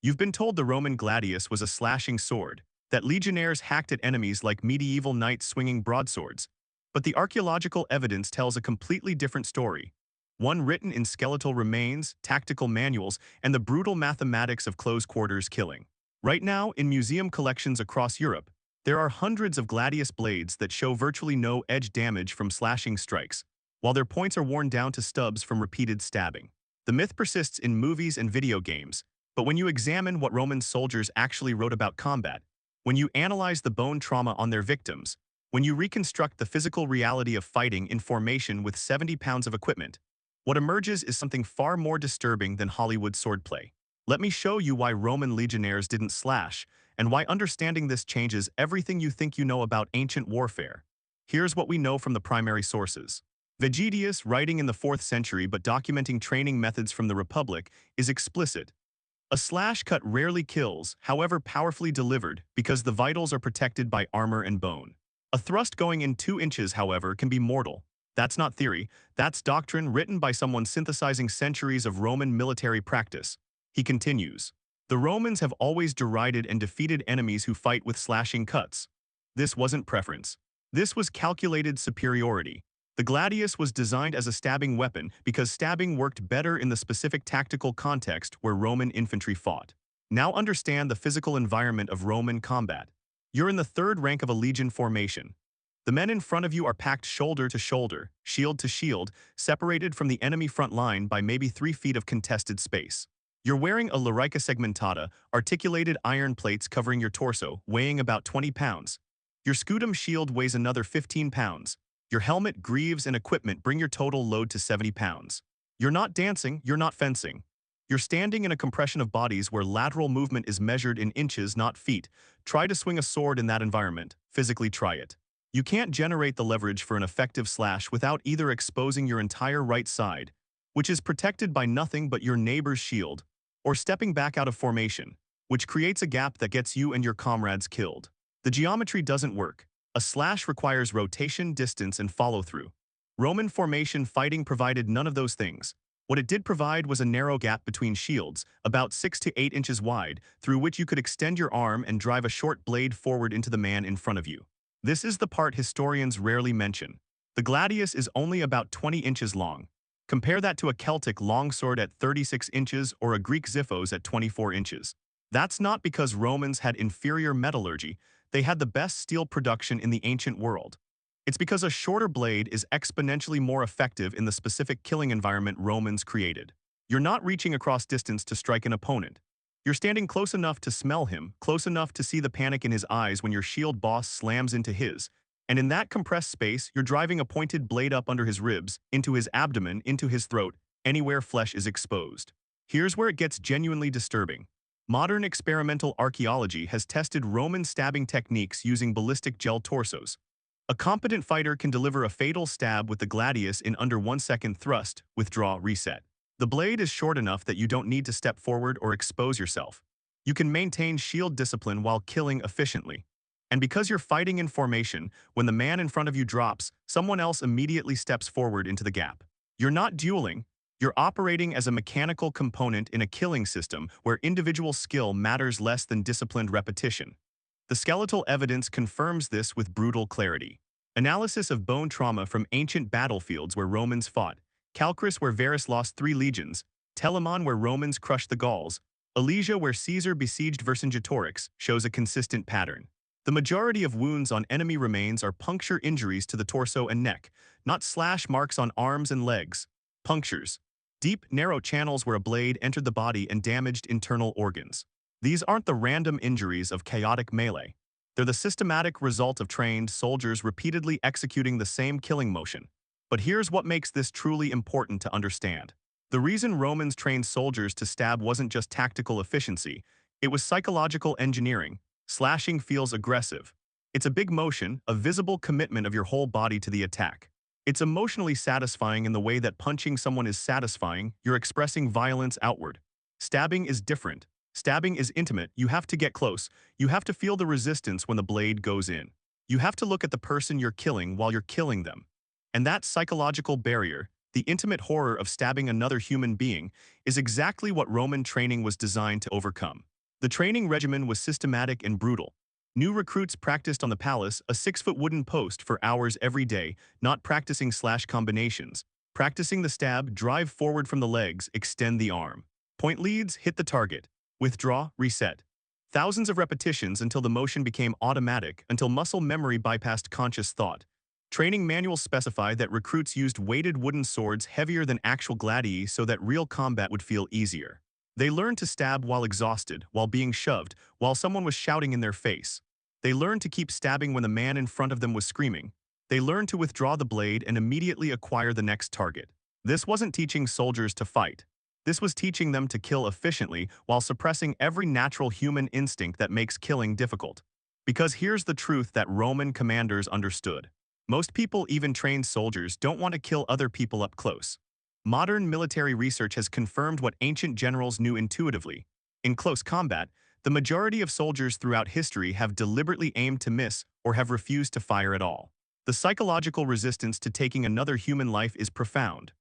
You've been told the Roman Gladius was a slashing sword, that legionnaires hacked at enemies like medieval knights swinging broadswords. But the archaeological evidence tells a completely different story. One written in skeletal remains, tactical manuals, and the brutal mathematics of close-quarters killing. Right now, in museum collections across Europe, there are hundreds of Gladius blades that show virtually no edge damage from slashing strikes, while their points are worn down to stubs from repeated stabbing. The myth persists in movies and video games, but when you examine what Roman soldiers actually wrote about combat, when you analyze the bone trauma on their victims, when you reconstruct the physical reality of fighting in formation with 70 pounds of equipment, what emerges is something far more disturbing than Hollywood swordplay. Let me show you why Roman legionnaires didn't slash, and why understanding this changes everything you think you know about ancient warfare. Here's what we know from the primary sources. Vegetius, writing in the 4th century but documenting training methods from the Republic, is explicit. A slash cut rarely kills, however powerfully delivered, because the vitals are protected by armor and bone. A thrust going in 2 inches, however, can be mortal. That's not theory, that's doctrine written by someone synthesizing centuries of Roman military practice. He continues, "The Romans have always derided and defeated enemies who fight with slashing cuts. This wasn't preference. This was calculated superiority. The gladius was designed as a stabbing weapon because stabbing worked better in the specific tactical context where Roman infantry fought. Now understand the physical environment of Roman combat. You're in the 3rd rank of a legion formation. The men in front of you are packed shoulder to shoulder, shield to shield, separated from the enemy front line by maybe 3 feet of contested space. You're wearing a larica segmentata, articulated iron plates covering your torso, weighing about 20 pounds. Your scutum shield weighs another 15 pounds. Your helmet, greaves, and equipment bring your total load to 70 pounds. You're not dancing, you're not fencing. You're standing in a compression of bodies where lateral movement is measured in inches, not feet. Try to swing a sword in that environment. Physically try it. You can't generate the leverage for an effective slash without either exposing your entire right side, which is protected by nothing but your neighbor's shield, or stepping back out of formation, which creates a gap that gets you and your comrades killed. The geometry doesn't work. A slash requires rotation, distance, and follow-through. Roman formation fighting provided none of those things. What it did provide was a narrow gap between shields, about 6 to 8 inches wide, through which you could extend your arm and drive a short blade forward into the man in front of you. This is the part historians rarely mention. The gladius is only about 20 inches long. Compare that to a Celtic longsword at 36 inches or a Greek xiphos at 24 inches. That's not because Romans had inferior metallurgy. They had the best steel production in the ancient world. It's because a shorter blade is exponentially more effective in the specific killing environment Romans created. You're not reaching across distance to strike an opponent. You're standing close enough to smell him, close enough to see the panic in his eyes when your shield boss slams into his. And in that compressed space, you're driving a pointed blade up under his ribs, into his abdomen, into his throat, anywhere flesh is exposed. Here's where it gets genuinely disturbing. Modern experimental archaeology has tested Roman stabbing techniques using ballistic gel torsos. A competent fighter can deliver a fatal stab with the gladius in under 1 second thrust, withdraw, reset. The blade is short enough that you don't need to step forward or expose yourself. You can maintain shield discipline while killing efficiently. And because you're fighting in formation, when the man in front of you drops, someone else immediately steps forward into the gap. You're not dueling. You're operating as a mechanical component in a killing system where individual skill matters less than disciplined repetition. The skeletal evidence confirms this with brutal clarity. Analysis of bone trauma from ancient battlefields where Romans fought, Calchris where Varus lost 3 legions, Telamon where Romans crushed the Gauls, Alesia where Caesar besieged Vercingetorix, shows a consistent pattern. The majority of wounds on enemy remains are puncture injuries to the torso and neck, not slash marks on arms and legs. Punctures. Deep, narrow channels where a blade entered the body and damaged internal organs. These aren't the random injuries of chaotic melee. They're the systematic result of trained soldiers repeatedly executing the same killing motion. But here's what makes this truly important to understand. The reason Romans trained soldiers to stab wasn't just tactical efficiency, it was psychological engineering. Slashing feels aggressive. It's a big motion, a visible commitment of your whole body to the attack. It's emotionally satisfying in the way that punching someone is satisfying. You're expressing violence outward. Stabbing is different. Stabbing is intimate. You have to get close. You have to feel the resistance when the blade goes in. You have to look at the person you're killing while you're killing them. And that psychological barrier, the intimate horror of stabbing another human being, is exactly what Roman training was designed to overcome. The training regimen was systematic and brutal. New recruits practiced on the palus, a 6-foot wooden post, for hours every day, not practicing slash combinations. Practicing the stab, drive forward from the legs, extend the arm. Point leads, hit the target. Withdraw, reset. Thousands of repetitions until the motion became automatic, until muscle memory bypassed conscious thought. Training manuals specify that recruits used weighted wooden swords heavier than actual gladii so that real combat would feel easier. They learned to stab while exhausted, while being shoved, while someone was shouting in their face. They learned to keep stabbing when the man in front of them was screaming. They learned to withdraw the blade and immediately acquire the next target. This wasn't teaching soldiers to fight. This was teaching them to kill efficiently while suppressing every natural human instinct that makes killing difficult. Because here's the truth that Roman commanders understood. Most people, even trained soldiers, don't want to kill other people up close. Modern military research has confirmed what ancient generals knew intuitively. In close combat, the majority of soldiers throughout history have deliberately aimed to miss or have refused to fire at all. The psychological resistance to taking another human life is profound.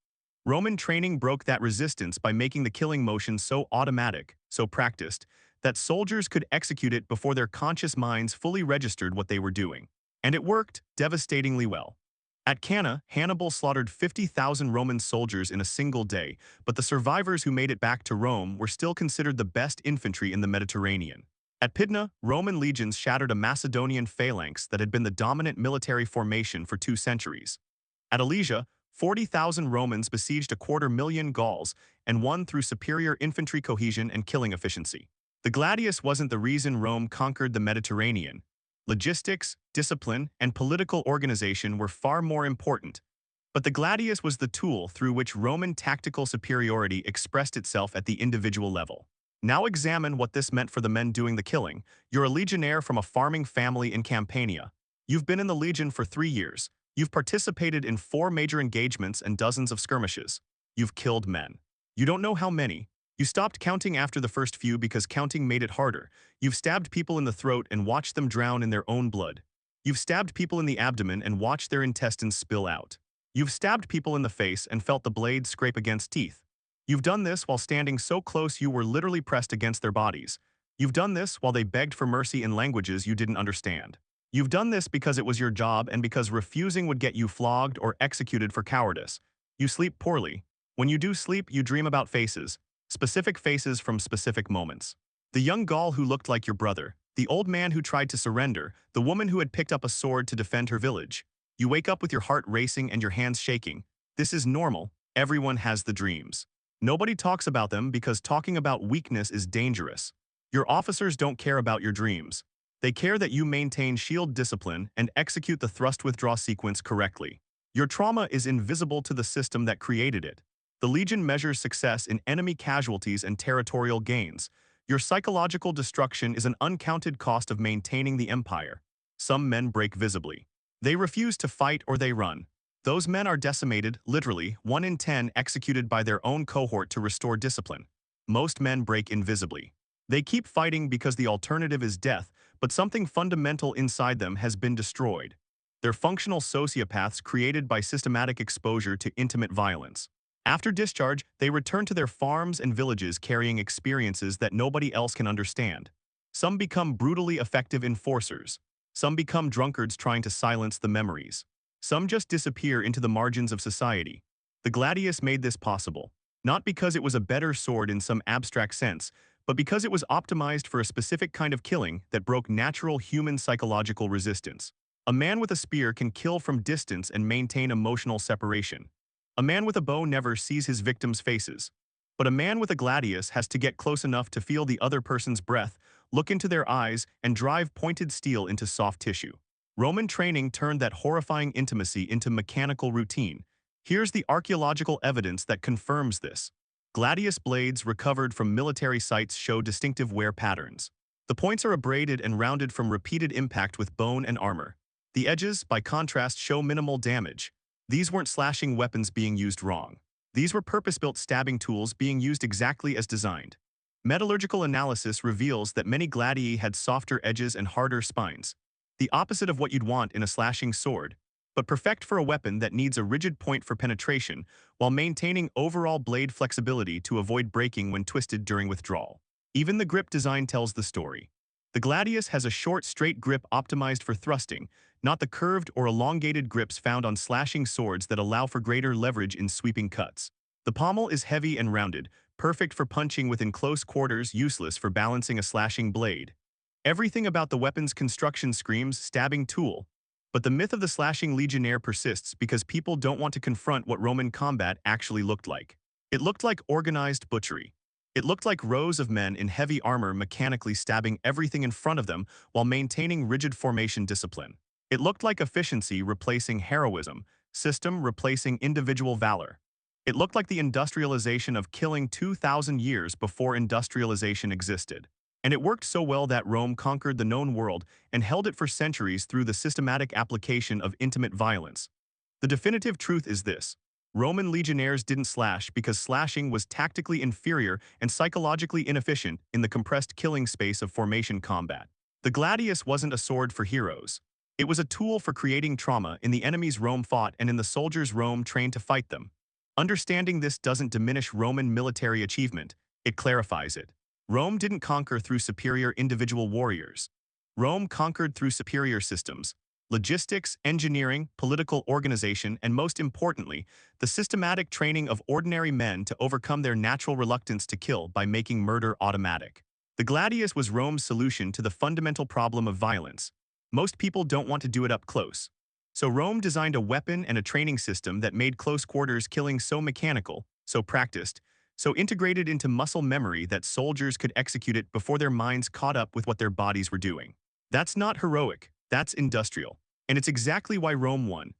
Roman training broke that resistance by making the killing motion so automatic, so practiced, that soldiers could execute it before their conscious minds fully registered what they were doing. And it worked devastatingly well. At Cannae, Hannibal slaughtered 50,000 Roman soldiers in a single day, but the survivors who made it back to Rome were still considered the best infantry in the Mediterranean. At Pydna, Roman legions shattered a Macedonian phalanx that had been the dominant military formation for 2 centuries. At Alesia, 40,000 Romans besieged 250,000 Gauls and won through superior infantry cohesion and killing efficiency. The Gladius wasn't the reason Rome conquered the Mediterranean. Logistics, discipline, and political organization were far more important. But the Gladius was the tool through which Roman tactical superiority expressed itself at the individual level. Now examine what this meant for the men doing the killing. You're a legionnaire from a farming family in Campania. You've been in the legion for 3 years. You've participated in 4 major engagements and dozens of skirmishes. You've killed men. You don't know how many. You stopped counting after the first few because counting made it harder. You've stabbed people in the throat and watched them drown in their own blood. You've stabbed people in the abdomen and watched their intestines spill out. You've stabbed people in the face and felt the blade scrape against teeth. You've done this while standing so close you were literally pressed against their bodies. You've done this while they begged for mercy in languages you didn't understand. You've done this because it was your job and because refusing would get you flogged or executed for cowardice. You sleep poorly. When you do sleep, you dream about faces. Specific faces from specific moments. The young Gaul who looked like your brother, the old man who tried to surrender, the woman who had picked up a sword to defend her village. You wake up with your heart racing and your hands shaking. This is normal. Everyone has the dreams. Nobody talks about them because talking about weakness is dangerous. Your officers don't care about your dreams. They care that you maintain shield discipline and execute the thrust-withdraw sequence correctly. Your trauma is invisible to the system that created it. The Legion measures success in enemy casualties and territorial gains. Your psychological destruction is an uncounted cost of maintaining the empire. Some men break visibly. They refuse to fight or they run. Those men are decimated, literally, 1 in 10 executed by their own cohort to restore discipline. Most men break invisibly. They keep fighting because the alternative is death, but something fundamental inside them has been destroyed. They're functional sociopaths created by systematic exposure to intimate violence. After discharge, they return to their farms and villages carrying experiences that nobody else can understand. Some become brutally effective enforcers. Some become drunkards trying to silence the memories. Some just disappear into the margins of society. The Gladius made this possible, not because it was a better sword in some abstract sense, but because it was optimized for a specific kind of killing that broke natural human psychological resistance. A man with a spear can kill from distance and maintain emotional separation. A man with a bow never sees his victims' faces. But a man with a gladius has to get close enough to feel the other person's breath, look into their eyes, and drive pointed steel into soft tissue. Roman training turned that horrifying intimacy into mechanical routine. Here's the archaeological evidence that confirms this. Gladius blades recovered from military sites show distinctive wear patterns. The points are abraded and rounded from repeated impact with bone and armor. The edges, by contrast, show minimal damage. These weren't slashing weapons being used wrong. These were purpose-built stabbing tools being used exactly as designed. Metallurgical analysis reveals that many gladii had softer edges and harder spines, the opposite of what you'd want in a slashing sword, but perfect for a weapon that needs a rigid point for penetration while maintaining overall blade flexibility to avoid breaking when twisted during withdrawal. Even the grip design tells the story. The Gladius has a short, straight grip optimized for thrusting, not the curved or elongated grips found on slashing swords that allow for greater leverage in sweeping cuts. The pommel is heavy and rounded, perfect for punching within close quarters, useless for balancing a slashing blade. Everything about the weapon's construction screams stabbing tool. But the myth of the slashing legionnaire persists because people don't want to confront what Roman combat actually looked like. It looked like organized butchery. It looked like rows of men in heavy armor mechanically stabbing everything in front of them while maintaining rigid formation discipline. It looked like efficiency replacing heroism, system replacing individual valor. It looked like the industrialization of killing 2,000 years before industrialization existed. And it worked so well that Rome conquered the known world and held it for centuries through the systematic application of intimate violence. The definitive truth is this: Roman legionnaires didn't slash because slashing was tactically inferior and psychologically inefficient in the compressed killing space of formation combat. The gladius wasn't a sword for heroes. It was a tool for creating trauma in the enemies Rome fought and in the soldiers Rome trained to fight them. Understanding this doesn't diminish Roman military achievement, it clarifies it. Rome didn't conquer through superior individual warriors. Rome conquered through superior systems: logistics, engineering, political organization, and most importantly, the systematic training of ordinary men to overcome their natural reluctance to kill by making murder automatic. The gladius was Rome's solution to the fundamental problem of violence. Most people don't want to do it up close. So Rome designed a weapon and a training system that made close quarters killing so mechanical, so practiced, so integrated into muscle memory that soldiers could execute it before their minds caught up with what their bodies were doing. That's not heroic, that's industrial. And it's exactly why Rome won.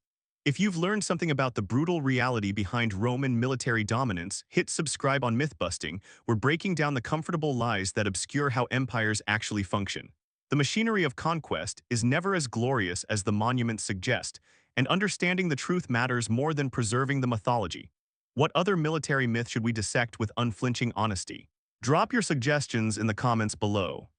If you've learned something about the brutal reality behind Roman military dominance, hit subscribe on Mythbusting. We're breaking down the comfortable lies that obscure how empires actually function. The machinery of conquest is never as glorious as the monuments suggest, and understanding the truth matters more than preserving the mythology. What other military myth should we dissect with unflinching honesty? Drop your suggestions in the comments below.